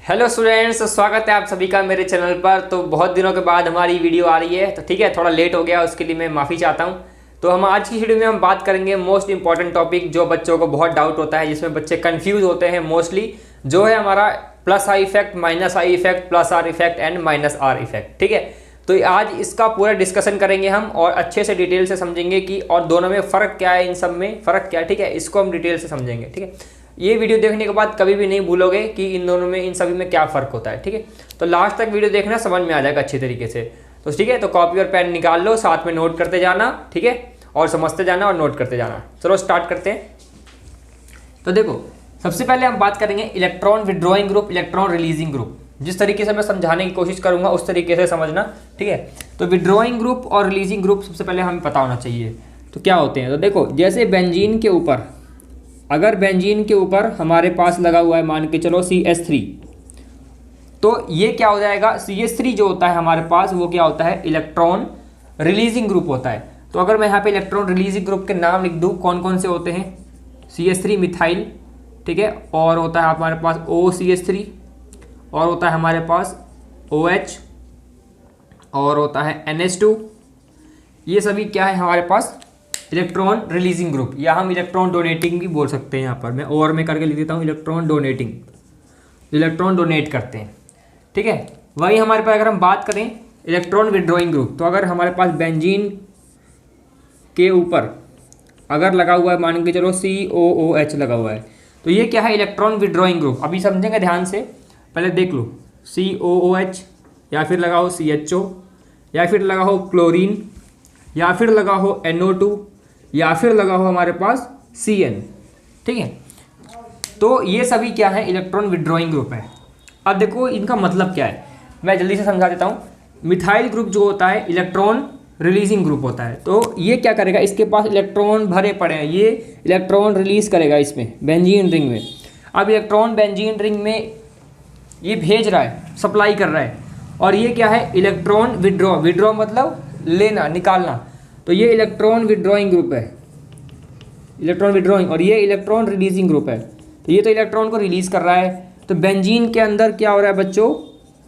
Hello students, स्वागत है आप सभी का मेरे चैनल पर। तो बहुत दिनों के बाद हमारी वीडियो आ रही है, तो ठीक है, थोड़ा लेट हो गया, उसके लिए मैं माफ़ी चाहता हूँ। तो हम आज की वीडियो में हम बात करेंगे मोस्ट इंपॉर्टेंट टॉपिक जो बच्चों को बहुत डाउट होता है, जिसमें बच्चे कंफ्यूज होते हैं मोस्टली, जो है हमारा plus I effect, minus I effect, plus are effect and minus are effect. ठीक है, तो आज इसका पूरा डिस्कशन करेंगे हम और अच्छे से डिटेल से समझेंगे कि और दोनों में फ़र्क क्या है, इन सब में फ़र्क क्या है। ठीक है, इसको हम डिटेल से समझेंगे। ठीक है, ये वीडियो देखने के बाद कभी भी नहीं भूलोगे कि इन दोनों में, इन सभी में क्या फ़र्क होता है। ठीक है, तो लास्ट तक वीडियो देखना, समझ में आ जाएगा अच्छी तरीके से। तो ठीक है, तो कॉपी और पेन निकाल लो, साथ में नोट करते जाना। ठीक है, और समझते जाना और नोट करते जाना। चलो स्टार्ट करते हैं। तो देखो, सबसे पहले हम बात करेंगे electron withdrawing group, electron releasing group. जिस तरीके से मैं समझाने की कोशिश करूंगा उस तरीके से समझना। ठीक है, तो विड्रॉइंग ग्रुप और रिलीजिंग ग्रुप सबसे पहले हमें पता होना चाहिए तो क्या होते हैं। तो देखो, जैसे बेंजीन के ऊपर, अगर बेंजीन के ऊपर हमारे पास लगा हुआ है, मान के चलो CH3, तो ये क्या हो जाएगा, CH3 जो होता है हमारे पास, वो क्या होता है, इलेक्ट्रॉन रिलीजिंग ग्रुप होता है। तो अगर मैं यहाँ पे इलेक्ट्रॉन रिलीजिंग ग्रुप के नाम लिख दूँ, कौन कौन से होते हैं, CH3 मिथाइल, ठीक है, और होता है हमारे पास OCH3, और होता है हमारे पास OH, और होता है NH2। ये सभी क्या है हमारे पास, इलेक्ट्रॉन रिलीजिंग ग्रुप, या हम इलेक्ट्रॉन डोनेटिंग भी बोल सकते हैं। यहाँ पर मैं ओवर में करके लिख देता हूँ, इलेक्ट्रॉन डोनेटिंग, इलेक्ट्रॉन डोनेट करते हैं। ठीक है, वही हमारे पास अगर हम बात करें इलेक्ट्रॉन विड्रॉइंग ग्रुप, तो अगर हमारे पास बेंजीन के ऊपर अगर लगा हुआ है, मान के चलो COOH लगा हुआ है, तो ये क्या है, इलेक्ट्रॉन विड्रॉइंग ग्रुप। अभी समझेंगे ध्यान से, पहले देख लो, COOH, या फिर लगा हो CHO, या फिर लगा हो क्लोरीन, या फिर लगा हो NO2, या फिर लगा हो हमारे पास CN। ठीक है, तो ये सभी क्या है, इलेक्ट्रॉन विड्रॉइंग ग्रुप है। अब देखो इनका मतलब क्या है, मैं जल्दी से समझा देता हूँ। मिथाइल ग्रुप जो होता है इलेक्ट्रॉन रिलीजिंग ग्रुप होता है। तो ये क्या करेगा, इसके पास इलेक्ट्रॉन भरे पड़े हैं, ये इलेक्ट्रॉन रिलीज करेगा इसमें बेंजीन रिंग में। अब इलेक्ट्रॉन बेंजीन रिंग में ये भेज रहा है, सप्लाई कर रहा है, और ये क्या है, इलेक्ट्रॉन विड्रॉ, विड्रॉ मतलब लेना, निकालना। तो ये इलेक्ट्रॉन विड्रॉइंग ग्रुप है, इलेक्ट्रॉन विड्रॉइंग, और ये इलेक्ट्रॉन रिलीजिंग ग्रुप है। तो ये तो इलेक्ट्रॉन को रिलीज कर रहा है। तो बेंजीन के अंदर क्या हो रहा है बच्चों,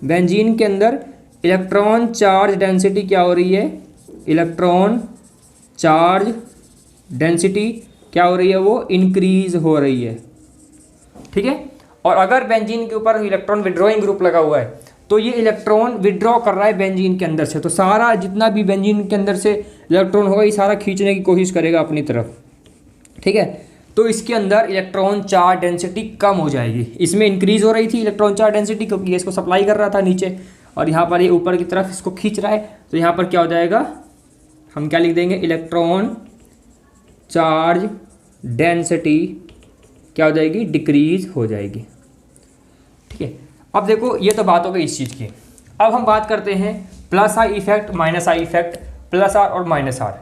बेंजीन के अंदर इलेक्ट्रॉन चार्ज डेंसिटी क्या हो रही है, इलेक्ट्रॉन चार्ज डेंसिटी क्या हो रही है, वो इंक्रीज हो रही है। ठीक है, और अगर बेंजीन के ऊपर इलेक्ट्रॉन विड्रॉइंग ग्रुप लगा हुआ है, तो ये इलेक्ट्रॉन विड्रॉ कर रहा है बेंजीन के अंदर से। तो सारा जितना भी बेंजीन के अंदर से इलेक्ट्रॉन होगा, ये सारा खींचने की कोशिश करेगा अपनी तरफ। ठीक है, तो इसके अंदर इलेक्ट्रॉन चार्ज डेंसिटी कम हो जाएगी। इसमें इंक्रीज हो रही थी इलेक्ट्रॉन चार्ज डेंसिटी, क्योंकि ये इसको सप्लाई कर रहा था नीचे, और यहाँ पर ये ऊपर की तरफ इसको खींच रहा है। तो यहाँ पर क्या हो जाएगा, हम क्या लिख देंगे, इलेक्ट्रॉन चार्ज डेंसिटी क्या हो जाएगी, डिक्रीज हो जाएगी। ठीक है, अब देखो ये तो बात हो गई इस चीज़ की। अब हम बात करते हैं plus I effect, minus I effect, plus R और माइनस आर।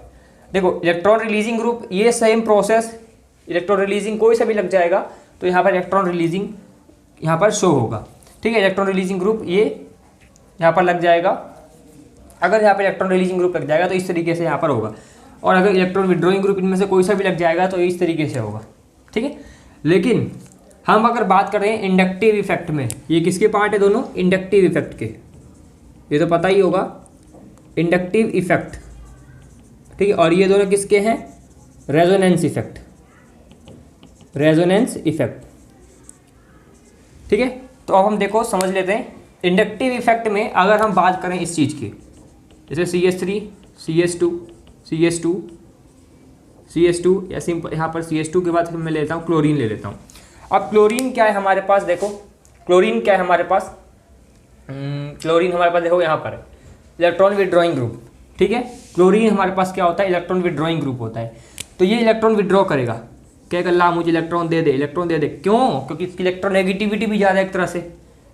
देखो इलेक्ट्रॉन रिलीजिंग ग्रुप, ये सेम प्रोसेस, इलेक्ट्रॉन रिलीजिंग कोई सा भी लग जाएगा, तो यहाँ पर इलेक्ट्रॉन रिलीजिंग यहाँ पर शो होगा। ठीक है, इलेक्ट्रॉन रिलीजिंग ग्रुप ये यहाँ पर लग जाएगा। अगर यहाँ पर इलेक्ट्रॉन रिलीजिंग ग्रुप लग जाएगा तो इस तरीके से यहाँ पर होगा, और अगर इलेक्ट्रॉन विड्रॉइंग ग्रुप इनमें से कोई सा भी लग जाएगा तो इस तरीके से होगा। ठीक है, लेकिन हम अगर बात करें इंडक्टिव इफेक्ट में, ये किसके पार्ट है दोनों, इंडक्टिव इफेक्ट के, ये तो पता ही होगा, इंडक्टिव इफेक्ट। ठीक है, और ये दोनों किसके हैं, रेजोनेंस इफेक्ट, रेजोनेंस इफेक्ट। ठीक है, तो अब हम देखो समझ लेते हैं इंडक्टिव इफेक्ट में। अगर हम बात करें इस चीज़ की, जैसे CH3, CH2, CH2, CH2, या सिंपल यहाँ पर CH2 के बाद मैं लेता हूँ क्लोरीन ले लेता हूँ। अब क्लोरीन क्या है हमारे पास, देखो क्लोरीन क्या है हमारे पास, क्लोरीन हमारे पास देखो यहाँ पर इलेक्ट्रॉन विड्रॉइंग ग्रुप। ठीक है, क्लोरीन हमारे पास क्या होता है, इलेक्ट्रॉन विड्रॉइंग ग्रुप होता है। तो ये इलेक्ट्रॉन विड्रॉ करेगा, क्या ला मुझे इलेक्ट्रॉन दे दे, इलेक्ट्रॉन दे दे। क्यों, क्योंकि इसकी इलेक्ट्रॉन नेगेटिविटी भी ज़्यादा है एक तरह से,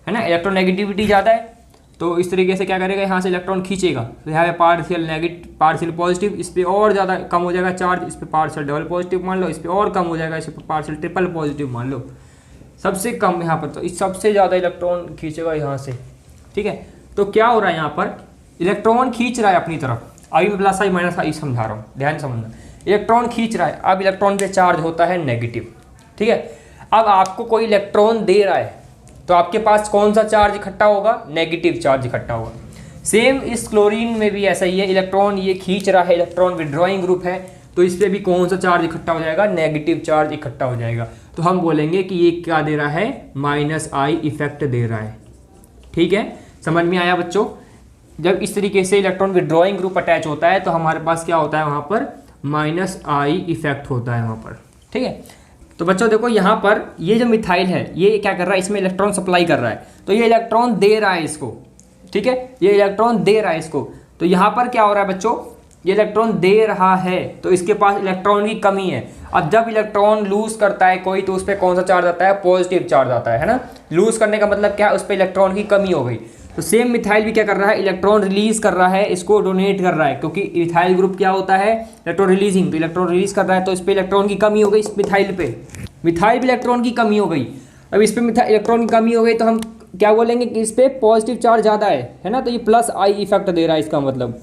है ना, इलेक्ट्रॉन नेगेटिविटी ज़्यादा है। तो इस तरीके से क्या करेगा, यहाँ से इलेक्ट्रॉन खींचेगा, तो यहाँ पे पार्शियल नेगेटिव, पार्शियल पॉजिटिव, इस पर और ज़्यादा कम हो जाएगा चार्ज, इस पर पार्शियल डबल पॉजिटिव मान लो, इस पर और कम हो जाएगा, इस पर पार्शियल ट्रिपल पॉजिटिव मान लो, सबसे कम यहाँ पर, तो इस सबसे ज़्यादा इलेक्ट्रॉन खींचेगा यहाँ से। ठीक है, तो क्या हो रहा है, यहाँ पर इलेक्ट्रॉन खींच रहा है अपनी तरफ। अभी मैं प्लस आई माइनस आई समझा रहा हूँ, ध्यान समझना। इलेक्ट्रॉन खींच रहा है, अब इलेक्ट्रॉन पे चार्ज होता है नेगेटिव। ठीक है, अब आपको कोई इलेक्ट्रॉन दे रहा है, तो आपके पास कौन सा चार्ज इकट्ठा होगा, नेगेटिव चार्ज इकट्ठा होगा। सेम इस क्लोरीन में भी ऐसा ही है, इलेक्ट्रॉन ये खींच रहा है, इलेक्ट्रॉन विड्रॉइंग ग्रुप है, तो इस पर भी कौन सा चार्ज इकट्ठा हो जाएगा, नेगेटिव चार्ज इकट्ठा हो जाएगा। तो हम बोलेंगे कि ये क्या दे रहा है, -I इफेक्ट दे रहा है। ठीक है, समझ में आया बच्चों। जब इस तरीके से इलेक्ट्रॉन विड्रॉइंग ग्रुप अटैच होता है तो हमारे पास क्या होता है, वहाँ पर -I इफेक्ट होता है वहाँ पर। ठीक है, तो बच्चों देखो यहाँ पर ये जो मिथाइल है ये क्या कर रहा है, इसमें इलेक्ट्रॉन सप्लाई कर रहा है, तो ये इलेक्ट्रॉन दे रहा है इसको। ठीक है, ये इलेक्ट्रॉन दे रहा है इसको, तो यहाँ पर क्या हो रहा है बच्चों, ये इलेक्ट्रॉन दे रहा है तो इसके पास इलेक्ट्रॉन की कमी है। अब जब इलेक्ट्रॉन लूज करता है कोई तो उस पर कौन सा चार्ज आता है, पॉजिटिव चार्ज आता है ना। लूज करने का मतलब क्या है, उस पर इलेक्ट्रॉन की कमी हो गई। तो सेम मिथाइल भी क्या कर रहा है, इलेक्ट्रॉन रिलीज कर रहा है, इसको डोनेट कर रहा है, क्योंकि मिथाइल ग्रुप क्या होता है, इलेक्ट्रॉन रिलीजिंग, तो इलेक्ट्रॉन रिलीज कर रहा है तो इस पर इलेक्ट्रॉन की कमी हो गई। इस मिथाइल पे, मिथाइल भी इलेक्ट्रॉन की कमी हो गई। अब इस पर इलेक्ट्रॉन की कमी हो गई तो हम क्या बोलेंगे कि इस पर पॉजिटिव चार्ज ज़्यादा है ना, तो ये +I इफेक्ट दे रहा है इसका मतलब।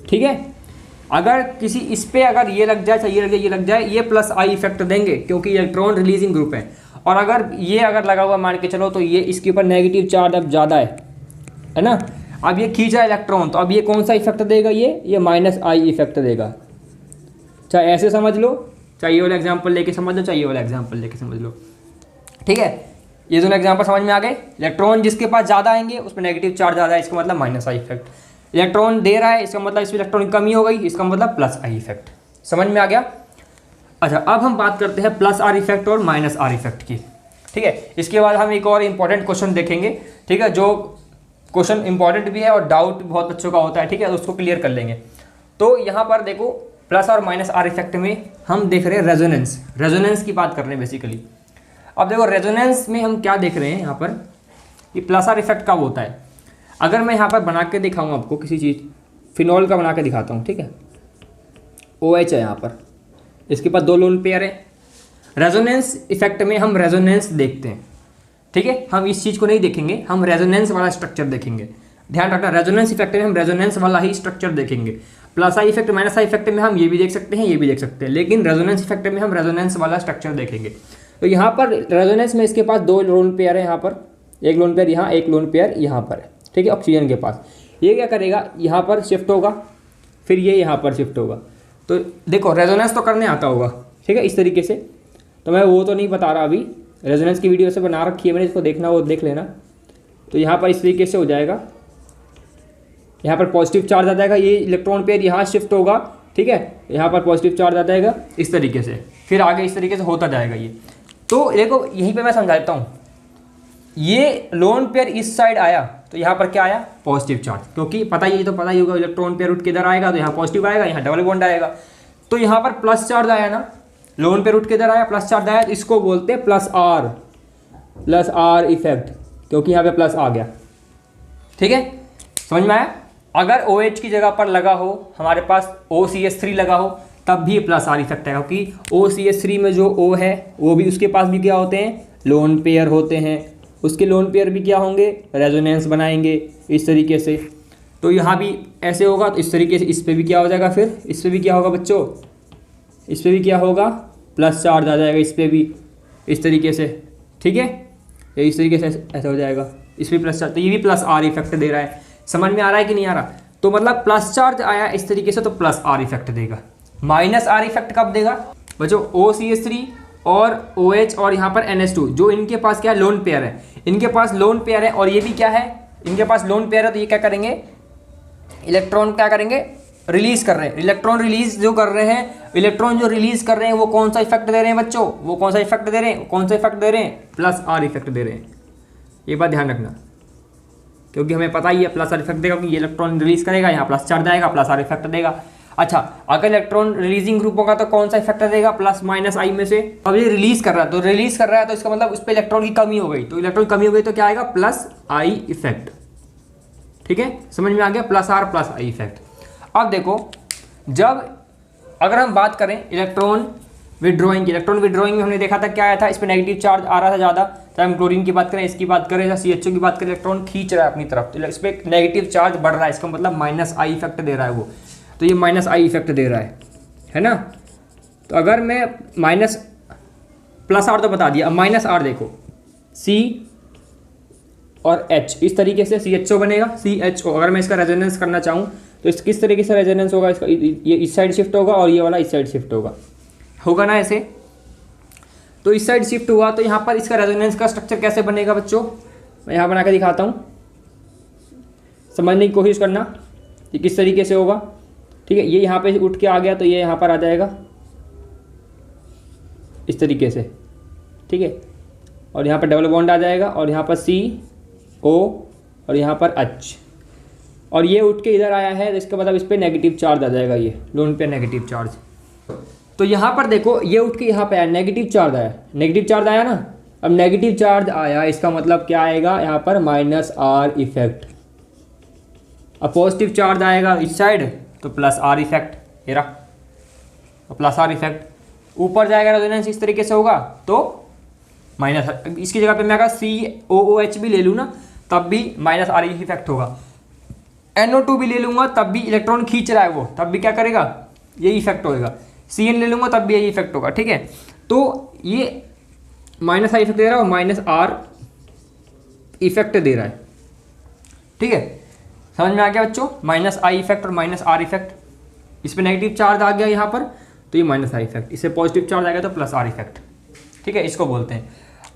ठीक है, अगर किसी इस पे अगर ये लग जाए, चाहे ये लग जाए, ये लग जाए, ये +I इफेक्ट देंगे क्योंकि इलेक्ट्रॉन रिलीजिंग ग्रुप है। और अगर ये अगर लगा हुआ मान के चलो तो ये इसके ऊपर नेगेटिव चार्ज अब ज़्यादा है ना। अब ये खींचा इलेक्ट्रॉन, तो अब ये कौन सा इफेक्ट देगा, ये -I इफेक्ट देगा। चाहे ऐसे समझ लो, चाहे ये वाला एग्जाम्पल लेके समझ लो, चाहे ये वाला एग्जाम्पल लेके समझ लो। ठीक है, ये दोनों एग्जाम्पल समझ में आ गए। इलेक्ट्रॉन जिसके पास ज़्यादा आएंगे उस पर नेगेटिव चार्ज ज़्यादा है, इसका मतलब -I इफेक्ट। इलेक्ट्रॉन दे रहा है, इसका मतलब इसमें इलेक्ट्रॉन की कमी हो गई, इसका मतलब +I इफेक्ट। समझ में आ गया। अच्छा, अब हम बात करते हैं +R इफेक्ट और -R इफेक्ट की। ठीक है, इसके बाद हम एक और इंपॉर्टेंट क्वेश्चन देखेंगे। ठीक है, जो क्वेश्चन इंपॉर्टेंट भी है और डाउट बहुत बच्चों का होता है। ठीक है, उसको क्लियर कर लेंगे। तो यहाँ पर देखो प्लस और -R इफेक्ट में हम देख रहे हैं रेजोनेंस की बात कर रहे हैं बेसिकली। अब देखो रेजोनेंस में हम क्या देख रहे हैं यहाँ पर, ये +R इफेक्ट कब होता है। अगर मैं यहाँ पर बना के दिखाऊँ आपको किसी चीज़, फिनॉल का बना के दिखाता हूँ। ठीक है, OH है यहाँ पर, इसके पास 2 लोन पेयर है। रेजोनेंस इफेक्ट में हम रेजोनेंस देखते हैं। ठीक है, हम इस चीज़ को नहीं देखेंगे, हम रेजोनेंस वाला स्ट्रक्चर देखेंगे। ध्यान रखना, रेजोनेंस इफेक्ट में हम रेजोनेंस वाला ही स्ट्रक्चर देखेंगे। +I इफेक्ट -I इफेक्ट में हम ये भी देख सकते हैं, ये भी देख सकते हैं, लेकिन रेजोनेंस इफेक्ट में हम रेजोनेंस वाला स्ट्रक्चर देखेंगे। तो यहाँ पर रेजोनेंस में इसके पास 2 लोन पेयर है, यहाँ पर एक लोन पेयर यहाँ, एक लोन पेयर यहाँ पर है। ठीक है, ऑक्सीजन के पास ये क्या करेगा, यहाँ पर शिफ्ट होगा, फिर ये यहाँ पर शिफ्ट होगा। तो देखो रेजोनेंस तो करने आता होगा। ठीक है, इस तरीके से, तो मैं वो तो नहीं बता रहा अभी, रेजोनेंस की वीडियो से बना रखी है मैंने, इसको देखना वो देख लेना। तो यहाँ पर इस तरीके से हो जाएगा, यहाँ पर पॉजिटिव चार्ज आ जाएगा, ये इलेक्ट्रॉन पेयर यहाँ शिफ्ट होगा। ठीक है, यहाँ पर पॉजिटिव चार्ज आ जाएगा इस तरीके से, फिर आगे इस तरीके से होता जाएगा ये। तो देखो यहीं पे मैं समझा देता हूँ, ये लोन पेयर इस साइड आया तो यहाँ पर क्या आया, पॉजिटिव चार्ज, क्योंकि पता ही तो पता ही होगा इलेक्ट्रॉन पेयर उठ के इधर आएगा तो यहाँ पॉजिटिव आएगा, यहाँ डबल बॉन्ड आएगा। तो यहाँ पर प्लस चार्ज आया ना, लोन पेयर उठ के इधर आया, प्लस चार्ज आया, तो इसको बोलते हैं +R इफेक्ट, क्योंकि यहाँ पे प्लस आ गया। ठीक है, समझ में आया। अगर OH की जगह पर लगा हो, हमारे पास OCH3 लगा हो, तब भी +R इफेक्ट है, क्योंकि OCH3 में जो O है वो भी, उसके पास भी क्या होते हैं, लोन पेयर होते हैं, उसके लोन पेयर भी क्या होंगे, रेजोनेंस बनाएंगे इस तरीके से। तो यहाँ भी ऐसे होगा, तो इस तरीके से इस पर भी क्या हो जाएगा, फिर इस पर भी क्या होगा बच्चों, इस पर भी क्या होगा, प्लस चार्ज आ जाएगा इस पर भी इस तरीके से। ठीक है, ये इस तरीके से ऐसा हो जाएगा, इस पर प्लस चार्ज, तो ये भी +R इफेक्ट दे रहा है। समझ में आ रहा है कि नहीं आ रहा। तो मतलब प्लस चार्ज आया इस तरीके से तो +R इफेक्ट देगा। -R इफेक्ट कब देगा बच्चों, OCH3 और OH और यहाँ पर NH2, जो इनके पास क्या है, लोन पेयर है, इनके पास लोन पेयर है, और ये भी क्या है, इनके पास लोन पेयर है। तो ये क्या करेंगे, इलेक्ट्रॉन क्या करेंगे, रिलीज कर रहे हैं, इलेक्ट्रॉन रिलीज जो कर रहे हैं, इलेक्ट्रॉन जो रिलीज कर रहे हैं वो कौन सा इफेक्ट दे रहे हैं बच्चों, वो कौन सा इफेक्ट दे रहे हैं, कौन सा इफेक्ट दे रहे हैं, +R इफेक्ट दे रहे हैं। ये बात ध्यान रखना, क्योंकि हमें पता ही है +R इफेक्ट देगा, क्योंकि ये इलेक्ट्रॉन रिलीज करेगा, यहाँ प्लस चार्ज आएगा, +R इफेक्ट देगा। अच्छा, अगर इलेक्ट्रॉन रिलीजिंग ग्रुप होगा तो कौन सा इफेक्ट देगा, +-I में से। अब ये रिलीज कर रहा है, तो रिलीज कर रहा है तो इसका मतलब उस पर इलेक्ट्रॉन की कमी हो गई, तो इलेक्ट्रॉन कमी हो गई तो क्या आएगा, +I इफेक्ट। ठीक है, समझ में आ गया, +R+I इफेक्ट। अब देखो, जब अगर हम बात करें इलेक्ट्रॉन विड्रॉइंग की, इलेक्ट्रॉन विड्रॉइंग में हमने देखा था क्या आया था, इस पर नेगेटिव चार्ज आ रहा था ज़्यादा, चाहे हम क्लोरीन की बात करें, इसकी बात करें, या CHO की बात करें, इलेक्ट्रॉन खींच रहा है अपनी तरफ, तो इस पर नेगेटिव चार्ज बढ़ रहा है, इसका मतलब -I इफेक्ट दे रहा है वो। तो ये -I इफेक्ट दे रहा है ना। तो अगर मैं +R तो बता दिया, अब -R देखो, C और H, इस तरीके से CHO बनेगा, CHO। अगर मैं इसका रेजोनेंस करना चाहूँ तो इस किस तरीके से रेजोनेंस होगा इसका, ये इस साइड शिफ्ट होगा और ये वाला इस साइड शिफ्ट होगा ना ऐसे। तो इस साइड शिफ्ट हुआ तो यहाँ पर इसका रेजोनेंस का स्ट्रक्चर कैसे बनेगा बच्चों, मैं यहाँ बना के दिखाता हूँ, समझने की कोशिश करना ये किस तरीके से होगा। ठीक है, ये यहाँ पे उठ के आ गया तो ये यहाँ पर आ जाएगा इस तरीके से। ठीक है, और यहाँ पर डबल बॉन्ड आ जाएगा और यहाँ पर CO और यहाँ पर H, और ये उठ के इधर आया है तो इसका मतलब इस पर नेगेटिव चार्ज आ जाएगा, ये लोन पे नेगेटिव चार्ज। तो यहाँ पर देखो ये उठ के यहाँ पे आया, नेगेटिव चार्ज आया, नेगेटिव चार्ज आया ना। अब नेगेटिव चार्ज आया इसका मतलब क्या आएगा, यहाँ पर -R इफेक्ट। अब पॉजिटिव चार्ज आएगा इस साइड तो +R इफेक्ट, ये रहा +R इफेक्ट। ऊपर जाएगा रेजोनेंस इस तरीके से होगा तो माइनस, इसकी जगह पे मैं अगर COOH भी ले लूँ ना तब भी -R इफेक्ट होगा। NO2 भी ले लूँगा तब भी इलेक्ट्रॉन खींच रहा है वो, तब भी क्या करेगा, ये इफेक्ट होएगा। CN ले लूँगा तब भी यही इफेक्ट होगा। ठीक है, तो ये -I इफेक्ट दे रहा है और -R इफेक्ट दे रहा है। ठीक है, समझ में आ गया बच्चों, -I इफेक्ट और -R इफेक्ट। इस पर नेगेटिव चार्ज आ गया यहाँ पर तो ये -I इफेक्ट, इससे पॉजिटिव चार्ज आ गया तो +R इफेक्ट। ठीक है, इसको बोलते हैं।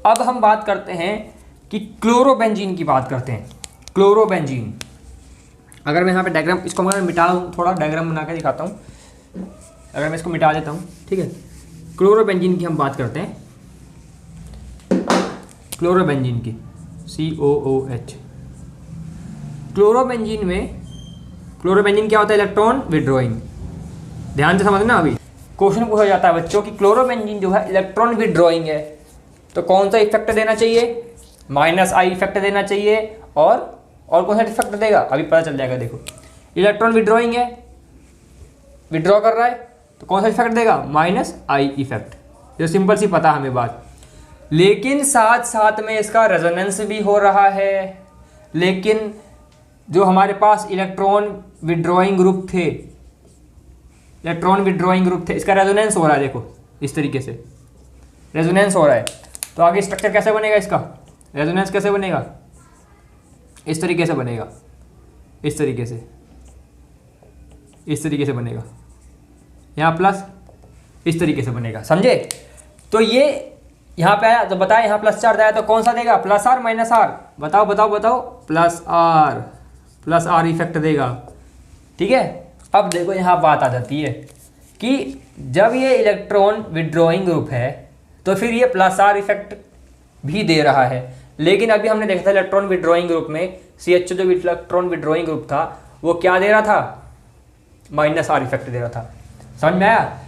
अब हम बात करते हैं कि क्लोरोबेंजीन की बात करते हैं। क्लोरोबेंजीन, अगर मैं यहाँ पे डायग्राम, इसको मैं मिटा दूँ, थोड़ा डायग्राम बना के दिखाता हूँ। अगर मैं इसको मिटा देता हूँ, ठीक है, क्लोरोबेंजीन की हम बात करते हैं। क्लोरोबेंजीन की COOH। क्लोरोबेंजीन में, क्लोरोबेंजीन क्या होता है, इलेक्ट्रॉन विड्रॉइंग। ध्यान से समझना, अभी क्वेश्चन पूछा जाता है बच्चों कि क्लोरोबेंजीन जो है इलेक्ट्रॉन विड्रॉइंग है तो कौन सा इफेक्ट देना चाहिए, -I इफेक्ट देना चाहिए। और कौन सा इफेक्ट देगा अभी पता चल जाएगा। देखो इलेक्ट्रॉन विड्रॉइंग है, विड्रॉ कर रहा है तो कौन सा इफेक्ट देगा, -I इफेक्ट। जो सिंपल सी पता हमें बात, लेकिन साथ साथ में इसका रेजोनेंस भी हो रहा है। लेकिन जो हमारे पास इलेक्ट्रॉन विड्रॉइंग ग्रुप थे, इसका रेजोनेंस हो रहा है। देखो इस तरीके से रेजोनेंस हो रहा है तो आगे स्ट्रक्चर कैसे बनेगा, इसका रेजोनेंस कैसे बनेगा, इस तरीके से बनेगा, इस तरीके से बनेगा, यहाँ प्लस इस तरीके से बनेगा, समझे। तो ये यहाँ पे आया तो बताया, यहाँ प्लस चार्ज आया तो कौन सा देगा, +R -R, बताओ +R इफेक्ट देगा। ठीक है, अब देखो यहाँ बात आ जाती है कि जब ये इलेक्ट्रॉन विड्रॉइंग ग्रुप है तो फिर ये +R इफेक्ट भी दे रहा है। लेकिन अभी हमने देखा था इलेक्ट्रॉन विड्रॉइंग ग्रुप में CHO जो इलेक्ट्रॉन विड्रॉइंग ग्रुप था वो क्या दे रहा था, -R इफेक्ट दे रहा था। समझ में आया।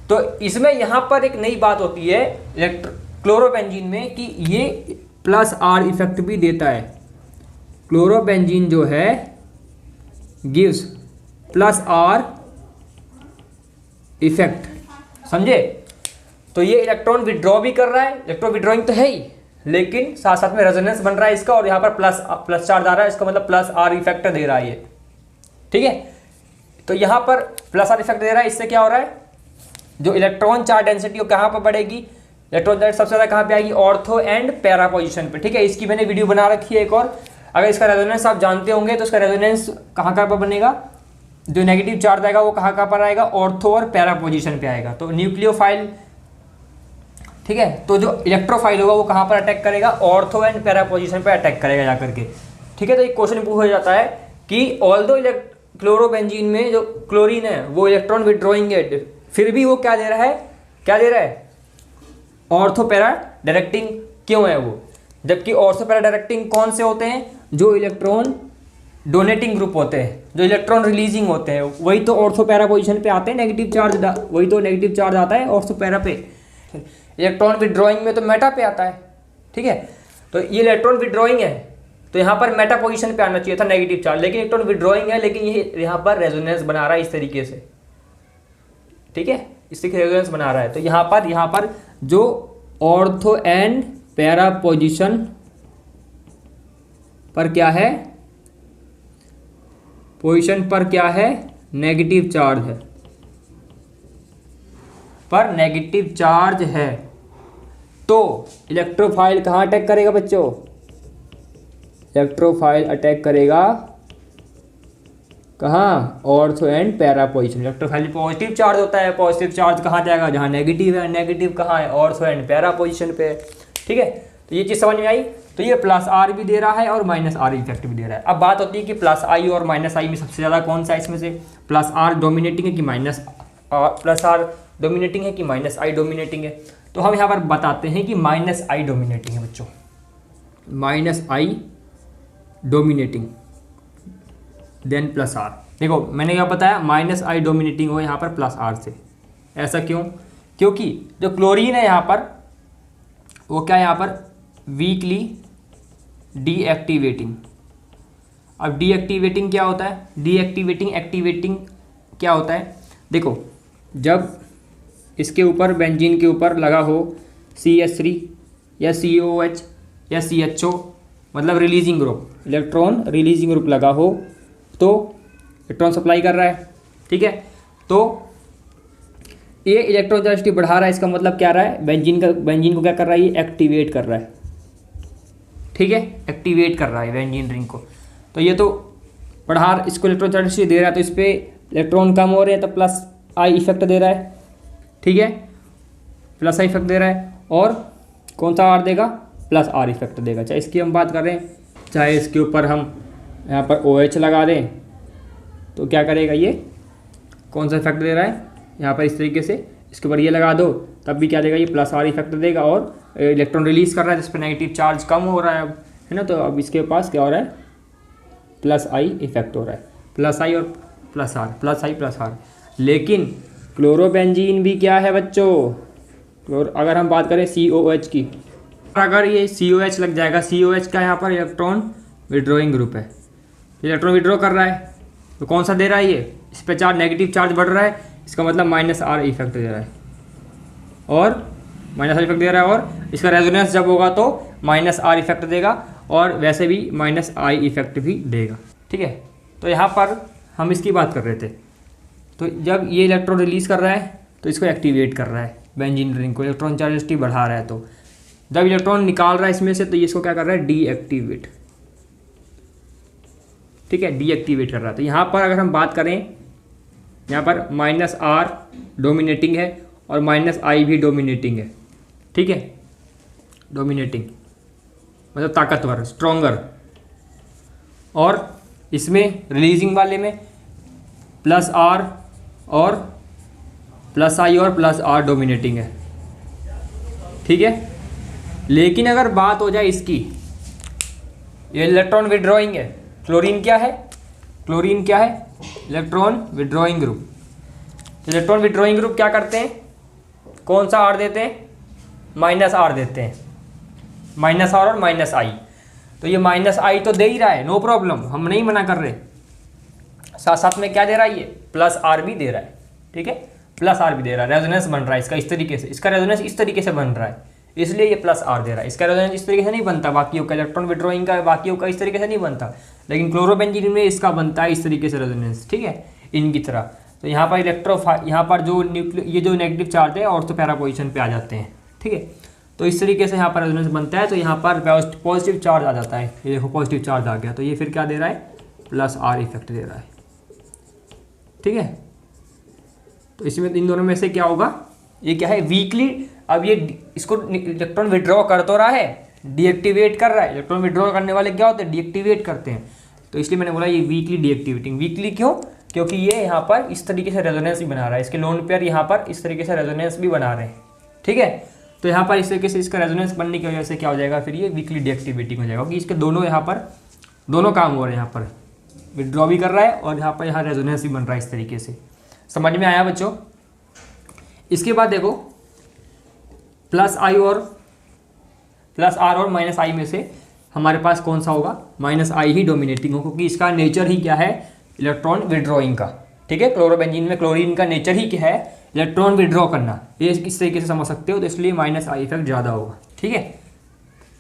तो इसमें यहाँ पर एक नई बात होती है क्लोरोबेंजीन में कि ये +R इफेक्ट भी देता है। क्लोरोबेंजीन जो है गिव्स +R इफेक्ट, समझे। तो ये इलेक्ट्रॉन विड्रॉ भी कर रहा है, इलेक्ट्रॉन विड्रॉइंग तो है ही, लेकिन साथ साथ में रेजोनेंस बन रहा है इसका और यहाँ पर प्लस चार्ज आ रहा है, इसका मतलब +R इफेक्ट दे रहा है ये। ठीक है, तो यहाँ पर +R इफेक्ट दे रहा है, इससे क्या हो रहा है, जो इलेक्ट्रॉन चार्ज डेंसिटी वो कहाँ पर बढ़ेगी, इलेक्ट्रॉन चार्ज सबसे ज़्यादा कहाँ पे आएगी, ऑर्थो एंड पैरा पोजीशन पे। ठीक है, इसकी मैंने वीडियो बना रखी है एक और, अगर इसका रेजोनेंस आप जानते होंगे तो इसका रेजोनेंस कहाँ पर बनेगा, जो नेगेटिव चार्ज आएगा वो कहाँ पर आएगा, ऑर्थो और पैरा पोजीशन पे आएगा। तो न्यूक्लियोफाइल, ठीक है, तो जो इलेक्ट्रोफाइल होगा वो कहाँ पर अटैक करेगा, ऑर्थो एंड पैरा पोजीशन पे अटैक करेगा जा करके। ठीक है, तो एक क्वेश्चन पूछा जाता है कि ऑल्दो क्लोरोबेंजीन में जो क्लोरीन है वो इलेक्ट्रॉन विड्रॉइंग है, फिर भी वो क्या दे रहा है, ऑर्थो पैरा डायरेक्टिंग क्यों है वो, जबकि ऑर्थो पैरा डायरेक्टिंग कौन से होते हैं, जो इलेक्ट्रॉन डोनेटिंग ग्रुप होते हैं, जो इलेक्ट्रॉन रिलीजिंग होते हैं, वही तो ऑर्थो पैरा पोजीशन पे आते हैं, नेगेटिव चार्ज वही तो नेगेटिव चार्ज आता है ऑर्थो पैरा पे। इलेक्ट्रॉन विड्रॉइंग में तो मेटा पे आता है। ठीक है, तो ये इलेक्ट्रॉन विड्रॉइंग है तो यहाँ पर मेटा पोजीशन पे आना चाहिए था नेगेटिव चार्ज, लेकिन इलेक्ट्रॉन विड्रॉइंग है, लेकिन ये यहाँ पर रेजोनेंस बना रहा है इस तरीके से। ठीक है, इस तरीके रेजोनेंस बना रहा है, तो यहाँ पर जो ऑर्थो एंड पैरा पोजीशन पर क्या है, पोजीशन पर क्या है, नेगेटिव चार्ज है, पर नेगेटिव चार्ज है, तो इलेक्ट्रोफाइल कहाँ अटैक करेगा बच्चों, इलेक्ट्रोफाइल अटैक करेगा कहाँ, ortho and para position. Electrophile positive charge होता है, पॉजिटिव चार्ज कहाँ जाएगा, जहाँ नेगेटिव है, नेगेटिव कहाँ है, ऑर्थो एंड पैरा पोजिशन पे। ठीक है, तो ये चीज़ समझ में आई। तो ये प्लस आर भी दे रहा है और माइनस आर इफेक्ट भी दे रहा है। अब बात होती है कि प्लस आई और माइनस आई में सबसे ज़्यादा कौन सा है इसमें से, प्लस आर डोमिनेटिंग है कि प्लस आर डोमिनेटिंग है कि माइनस आई डोमिनेटिंग है। तो हम यहाँ पर बताते हैं कि माइनस आई डोमिनेटिंग है बच्चों, minus I dominating than plus R. देखो मैंने क्या बताया, माइनस आई डोमिनेटिंग हो यहाँ पर प्लस आर से। ऐसा क्यों, क्योंकि जो क्लोरीन है यहाँ पर वो क्या है, यहाँ पर वीकली डीएक्टिवेटिंग। अब डीएक्टिवेटिंग क्या होता है, डीएक्टिवेटिंग एक्टिवेटिंग क्या होता है। देखो जब इसके ऊपर बेंजीन के ऊपर लगा हो CH3 या COOH या CHO, मतलब releasing group, electron releasing group लगा हो तो इलेक्ट्रॉन सप्लाई कर रहा है। ठीक है, तो ये इलेक्ट्रॉन चार्जिटी बढ़ा रहा है, इसका मतलब क्या रहा है, बेंजीन को क्या कर रहा है, ये एक्टिवेट कर रहा है। ठीक है, एक्टिवेट कर रहा है बेंजीन रिंग को। तो ये तो बढ़ा, इसको इलेक्ट्रॉन चार्जिटी दे रहा है, तो इस पर इलेक्ट्रॉन कम हो रहे हैं तो प्लस आई इफेक्ट दे रहा है। ठीक है, प्लस आई इफेक्ट दे रहा है। और कौन सा आर देगा, प्लस आर इफेक्ट देगा। चाहे इसकी हम बात कर रहे हैं, चाहे इसके ऊपर हम यहाँ पर OH लगा दें तो क्या करेगा, ये कौन सा इफेक्ट दे रहा है, यहाँ पर इस तरीके से इसके ऊपर ये लगा दो तब भी क्या देगा, ये प्लस आर इफेक्ट देगा। और इलेक्ट्रॉन रिलीज़ कर रहा है जिस पर नेगेटिव चार्ज कम हो रहा है अब, है ना। तो अब इसके पास क्या हो रहा है, प्लस आई इफेक्ट हो रहा है, प्लस आई और plus R, plus I plus R. लेकिन क्लोरोबेंजीन भी क्या है बच्चों, अगर हम बात करें COH की, अगर ये COH लग जाएगा, COH का यहाँ पर इलेक्ट्रॉन विड्रॉइंग ग्रुप है, इलेक्ट्रॉन विड्रॉ कर रहा है, तो कौन सा दे रहा है, ये इस पर चार्ज नेगेटिव चार्ज बढ़ रहा है, इसका मतलब माइनस आर इफेक्ट दे रहा है, और माइनस आर इफेक्ट दे रहा है। और इसका रेजोनेंस जब होगा तो माइनस आर इफेक्ट देगा, और वैसे भी माइनस आई इफेक्ट भी देगा। ठीक है, तो यहाँ पर हम इसकी बात कर रहे थे। तो जब ये इलेक्ट्रॉन रिलीज़ कर रहा है तो इसको एक्टिवेट कर रहा है, बेंजीन रिंग को इलेक्ट्रॉन चार्जिटी बढ़ा रहा है। तो जब इलेक्ट्रॉन निकाल रहा है इसमें से तो ये इसको क्या कर रहा है, डीएक्टिवेट। ठीक है, डीएक्टिवेट कर रहा है। तो यहाँ पर अगर हम बात करें, यहाँ पर माइनस आर डोमिनेटिंग है और माइनस आई भी डोमिनेटिंग है। ठीक है, डोमिनेटिंग मतलब ताकतवर, स्ट्रॉन्गर। और इसमें रिलीजिंग वाले में प्लस आर और प्लस आई और प्लस आर डोमिनेटिंग है। ठीक है, लेकिन अगर बात हो जाए इसकी, ये इलेक्ट्रॉन विड्रॉइंग है, क्लोरीन क्या है, क्लोरीन क्या है, electron withdrawing group. Electron withdrawing group क्या करते हैं, कौन सा आर देते हैं, माइनस आर देते हैं, माइनस आर और माइनस आई। तो ये माइनस आई तो दे ही रहा है, नो प्रॉब्लम, हम नहीं मना कर रहे। साथ साथ में क्या दे रहा है, ये प्लस आर भी दे रहा है। ठीक है, प्लस आर भी दे रहा है, रेजोनेंस बन रहा है इसका इस तरीके से, इसका रेजोनेंस इस तरीके से बन रहा है, इसलिए ये प्लस आर दे रहा है। इसका रेजोनेंस इस तरीके से नहीं बनता बाकियों का, इलेक्ट्रॉन विड्रॉइंग का बाकियों का इस तरीके से नहीं बनता, लेकिन क्लोरोबेंजीन में इसका बनता है इस तरीके से रेजोनेंस। ठीक है, इनकी तरह। तो यहाँ पर यहाँ पर जो ये जो नेगेटिव चार्ज है ऑर्थो पैरा पोजिशन पे आ जाते हैं। ठीक है, तो इस तरीके से यहाँ पर रेजोनेंस बनता है। तो यहाँ पर पॉजिटिव चार्ज आ जाता है, ये देखो पॉजिटिव चार्ज आ गया, तो ये फिर क्या दे रहा है, प्लस आर इफेक्ट दे रहा है। ठीक है, तो इसमें इन दोनों में से क्या होगा, ये क्या है, वीकली। अब ये इसको इलेक्ट्रॉन विड्रॉ कर तो रहा है, डीएक्टिवेट कर रहा है। इलेक्ट्रॉन विड्रॉ करने वाले क्या होते हैं, डीएक्टिवेट करते हैं। तो इसलिए मैंने बोला ये वीकली डीएक्टिवेटिंग। वीकली क्यों, क्योंकि ये यहाँ पर इस तरीके से रेजोनेंस भी बना रहा है, इसके लोन पेयर यहाँ पर इस तरीके से रेजोनेंस भी बना रहे हैं। ठीक है, तो यहाँ पर इस तरीके से इसका रेजोनेंस बनने की वजह से क्या हो जाएगा, फिर ये वीकली डीएक्टिवेटिंग हो जाएगा, क्योंकि इसके दोनों यहाँ पर दोनों काम हो रहे हैं, यहाँ पर विड्रॉ भी कर रहा है और यहाँ पर रेजोनेंस भी बन रहा है इस तरीके से। समझ में आया बच्चों। इसके बाद देखो प्लस आर और माइनस आई में से हमारे पास कौन सा होगा, माइनस आई ही डोमिनेटिंग हो, क्योंकि इसका नेचर ही क्या है, इलेक्ट्रॉन विड्रॉइंग का। ठीक है, क्लोरोबेंजीन में क्लोरीन का नेचर ही क्या है, इलेक्ट्रॉन विड्रॉ करना। ये इस तरीके से समझ सकते हो, तो इसलिए माइनस आई इफेक्ट ज़्यादा होगा। ठीक है,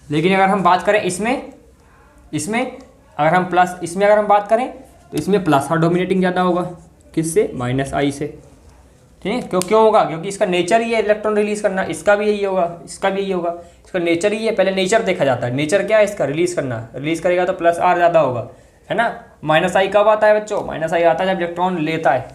लेकिन अगर हम बात करें इसमें अगर हम बात करें तो इसमें प्लस आर डोमिनेटिंग ज़्यादा होगा, किससे, माइनस आई से। ठीक है। क्यों होगा? क्योंकि इसका नेचर ही है इलेक्ट्रॉन रिलीज करना, इसका भी यही होगा, इसका भी यही होगा, इसका नेचर ही है। पहले नेचर देखा जाता है, नेचर क्या है इसका? रिलीज करना। रिलीज करेगा तो प्लस आर ज़्यादा होगा, है ना। माइनस आई कब आता है बच्चों? माइनस आई आता है जब इलेक्ट्रॉन लेता है।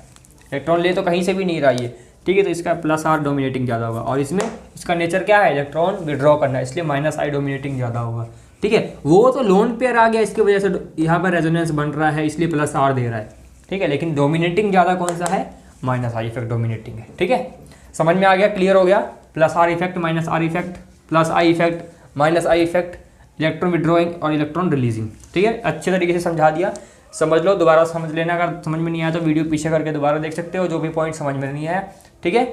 इलेक्ट्रॉन ले तो कहीं से भी नहीं रहा ये, ठीक है। तो इसका प्लस आर डोमिनेटिंग ज़्यादा होगा, और इसमें इसका नेचर क्या है? इलेक्ट्रॉन विड्रॉ करना, इसलिए माइनस आई डोमिनेटिंग ज़्यादा होगा, ठीक है। वो तो लोन पेयर आ गया, इसकी वजह से यहाँ पर रेजोनेंस बन रहा है, इसलिए प्लस आर दे रहा है, ठीक है। लेकिन डोमिनेटिंग ज़्यादा कौन सा है? माइनस आई इफेक्ट डोमिनेटिंग है, ठीक है। समझ में आ गया? क्लियर हो गया? Plus are effect, minus are effect, plus I effect, minus I effect, electron withdrawing और इलेक्ट्रॉन रिलीजिंग, ठीक है। अच्छे तरीके से समझा दिया, समझ लो, दोबारा समझ लेना। अगर समझ में नहीं आया तो वीडियो पीछे करके दोबारा देख सकते हो, जो भी पॉइंट समझ में नहीं आया, ठीक है।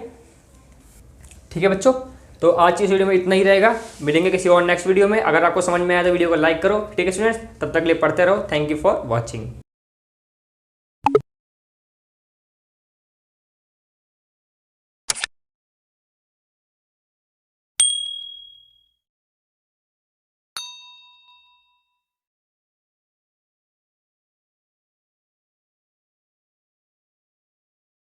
ठीक है बच्चों, तो आज की इस वीडियो में इतना ही रहेगा। मिलेंगे किसी और नेक्स्ट वीडियो में। अगर आपको समझ में आया तो वीडियो को लाइक करो, ठीक है स्टूडेंट्स। तब तक के लिए पढ़ते रहो। Thank you for watching.